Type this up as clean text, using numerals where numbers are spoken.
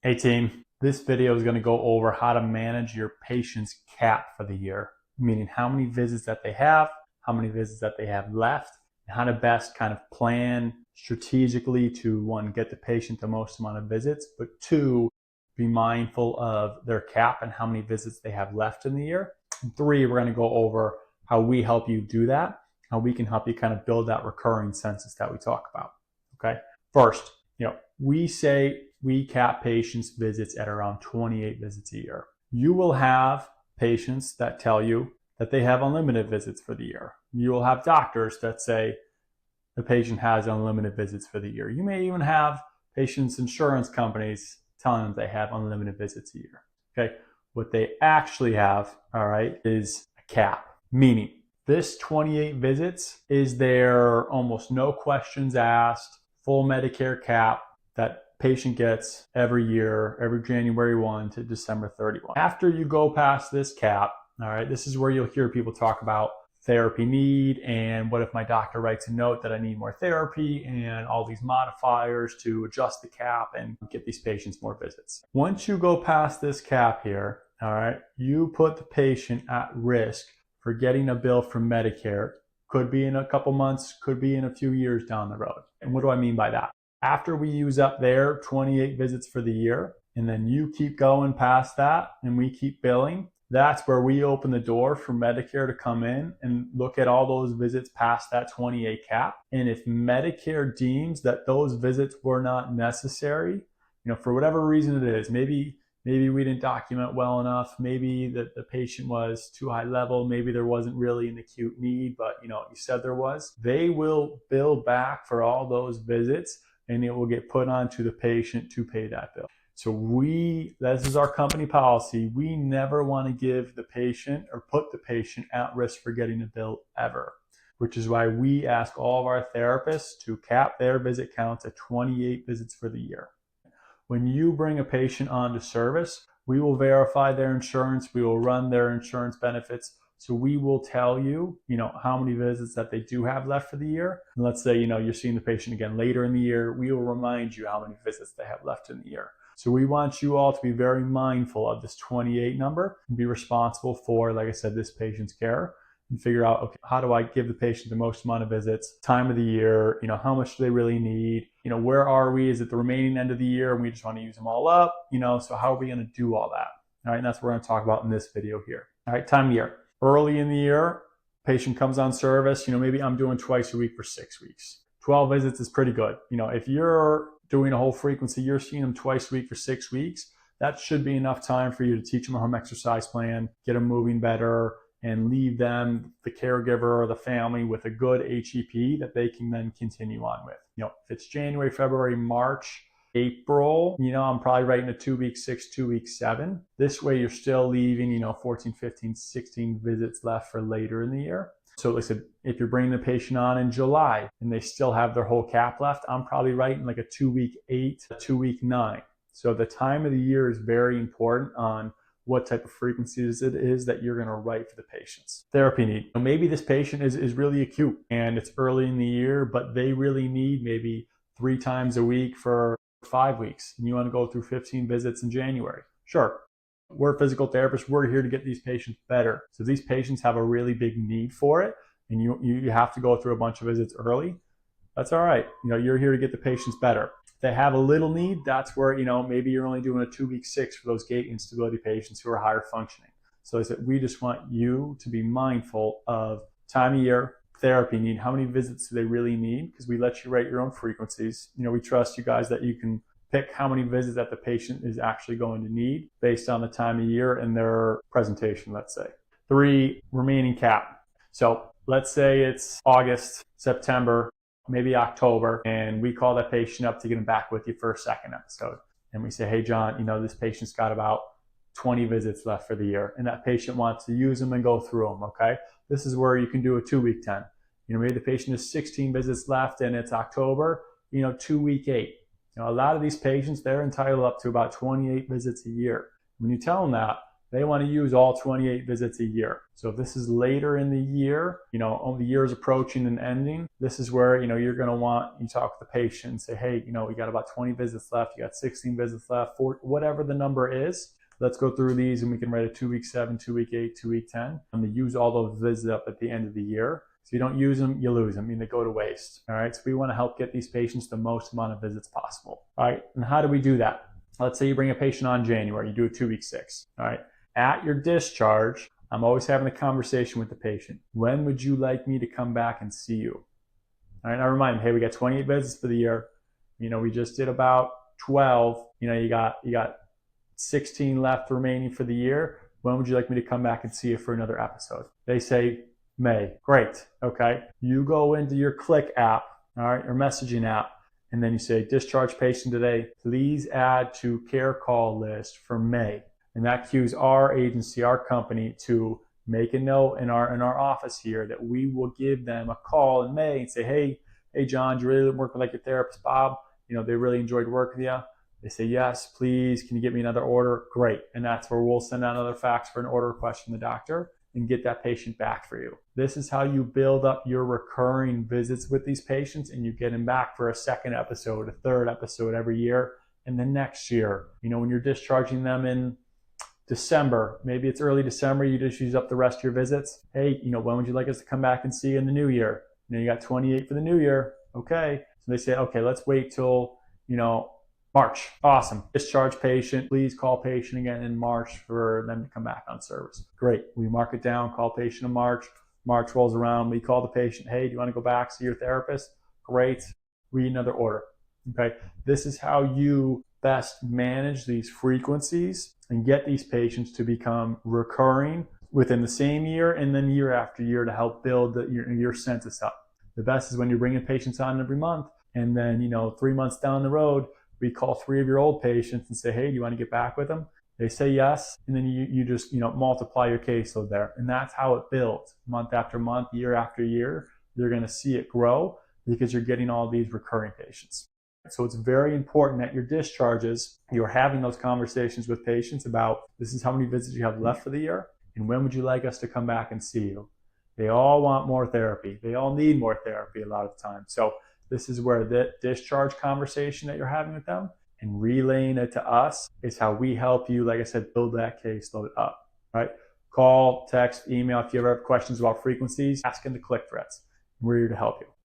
Hey team, this video is going to go over how to manage your patient's cap for the year, meaning how many visits that they have, how many visits that they have left, and how to best kind of plan strategically to, one, get the patient the most amount of visits, but two, be mindful of their cap and how many visits they have left in the year. And three, we're going to go over how we help you do that, how we can help you kind of build that recurring census that we talk about. Okay. First, we say we cap patients' visits at around 28 visits a year. You will have patients that tell you that they have unlimited visits for the year. You will have doctors that say the patient has unlimited visits for the year. You may even have patients' insurance companies telling them they have unlimited visits a year. Okay, what they actually have, all right, is a cap, meaning this 28 visits is their almost no questions asked, full Medicare cap that patient gets every year, every January 1 to December 31. After you go past this cap, all right, this is where you'll hear people talk about therapy need and what if my doctor writes a note that I need more therapy and all these modifiers to adjust the cap and get these patients more visits. Once you go past this cap here, all right, you put the patient at risk for getting a bill from Medicare. Could be in a couple months, could be in a few years down the road. And what do I mean by that? After we use up their 28 visits for the year, and then you keep going past that and we keep billing, that's where we open the door for Medicare to come in and look at all those visits past that 28 cap. And if Medicare deems that those visits were not necessary, for whatever reason it is, maybe we didn't document well enough, maybe the patient was too high level, maybe there wasn't really an acute need, but you said there was, they will bill back for all those visits and it will get put onto the patient to pay that bill. So this is our company policy. We never want to give the patient or put the patient at risk for getting a bill ever, which is why we ask all of our therapists to cap their visit counts at 28 visits for the year. When you bring a patient onto service, we will verify their insurance. We will run their insurance benefits. So we will tell you, how many visits that they do have left for the year. And let's say, you're seeing the patient again later in the year. We will remind you how many visits they have left in the year. So we want you all to be very mindful of this 28 number and be responsible for, like I said, this patient's care and figure out, okay, how do I give the patient the most amount of visits, time of the year, how much do they really need? Where are we? Is it the remaining end of the year and we just want to use them all up? So how are we going to do all that? All right, and that's what we're going to talk about in this video here. All right, time of year. Early in the year, patient comes on service, maybe I'm doing twice a week for 6 weeks. 12 visits is pretty good. If you're doing a whole frequency, you're seeing them twice a week for 6 weeks, that should be enough time for you to teach them a home exercise plan, get them moving better, and leave them, the caregiver or the family, with a good HEP that they can then continue on with. If it's January, February, March, April, I'm probably writing a 2 week 6, 2 week 7. This way you're still leaving, 14, 15, 16 visits left for later in the year. So like I said, if you're bringing the patient on in July and they still have their whole cap left, I'm probably writing like a 2 week 8, a 2 week 9. So the time of the year is very important on what type of frequencies it is that you're going to write for the patients. Therapy need. Maybe this patient is really acute and it's early in the year, but they really need maybe 3 times a week for 5 weeks. And you want to go through 15 visits in January. Sure. We're physical therapists. We're here to get these patients better. So these patients have a really big need for it and you have to go through a bunch of visits early. That's all right. You're here to get the patients better. If they have a little need, that's where, maybe you're only doing a 2 week 6 for those gait instability patients who are higher functioning. So I said, we just want you to be mindful of time of year, therapy need, how many visits do they really need? Because we let you write your own frequencies. We trust you guys that you can pick how many visits that the patient is actually going to need based on the time of year and their presentation, let's say. 3, remaining cap. So let's say it's August, September, maybe October, and we call that patient up to get him back with you for a second episode. And we say, hey, John, this patient's got about 20 visits left for the year. And that patient wants to use them and go through them, okay? This is where you can do a 2 week 10. Maybe the patient has 16 visits left and it's October, 2 week 8. A lot of these patients, they're entitled up to about 28 visits a year. When you tell them that, They want to use all 28 visits a year. So if this is later in the year, the year is approaching and ending, this is where, you're going to want, you talk with the patient and say, hey, we got about 20 visits left. You got 16 visits left, whatever the number is. Let's go through these and we can write a 2-week 7, 2-week 8, 2-week 10. And to use all those visits up at the end of the year. So you don't use them, you lose them. They go to waste. All right. So we want to help get these patients the most amount of visits possible. All right. And how do we do that? Let's say you bring a patient on January, you do a 2-week 6. All right. At your discharge, I'm always having a conversation with the patient. When would you like me to come back and see you? All right. I remind them, hey, we got 28 visits for the year. We just did about 12. You got 16 left remaining for the year. When would you like me to come back and see you for another episode? They say May. Great. Okay. You go into your Click app, all right, or messaging app, and then you say, discharge patient today, please add to care call list for May. And that cues our agency, our company, to make a note in our office here that we will give them a call in May and say, hey, John, do you really work with your therapist, Bob? They really enjoyed working with you. They say, yes, please. Can you get me another order? Great. And that's where we'll send out another fax for an order request from the doctor and get that patient back for you. This is how you build up your recurring visits with these patients, and you get them back for a second episode, a third episode every year. And then next year, when you're discharging them in December, maybe it's early December, you just use up the rest of your visits. Hey, when would you like us to come back and see you in the new year? You got 28 for the new year. Okay. So they say, okay, let's wait till, March. Awesome. Discharge patient. Please call patient again in March for them to come back on service. Great. We mark it down, call patient in March. March rolls around. We call the patient. Hey, do you want to go back, see your therapist? Great. Read another order. Okay. This is how you best manage these frequencies and get these patients to become recurring within the same year and then year after year to help build your census up. The best is when you're bringing patients on every month, and then 3 months down the road, we call 3 of your old patients and say, hey, do you want to get back with them? They say yes, and then you just multiply your caseload there. And that's how it builds month after month, year after year. You're going to see it grow because you're getting all these recurring patients. So it's very important that your discharges, you're having those conversations with patients about, this is how many visits you have left for the year, and when would you like us to come back and see you? They all want more therapy. They all need more therapy a lot of the time. So this is where the discharge conversation that you're having with them and relaying it to us is how we help you, like I said, build that caseload up, right? Call, text, email. If you ever have questions about frequencies, ask in the Click threads. We're here to help you.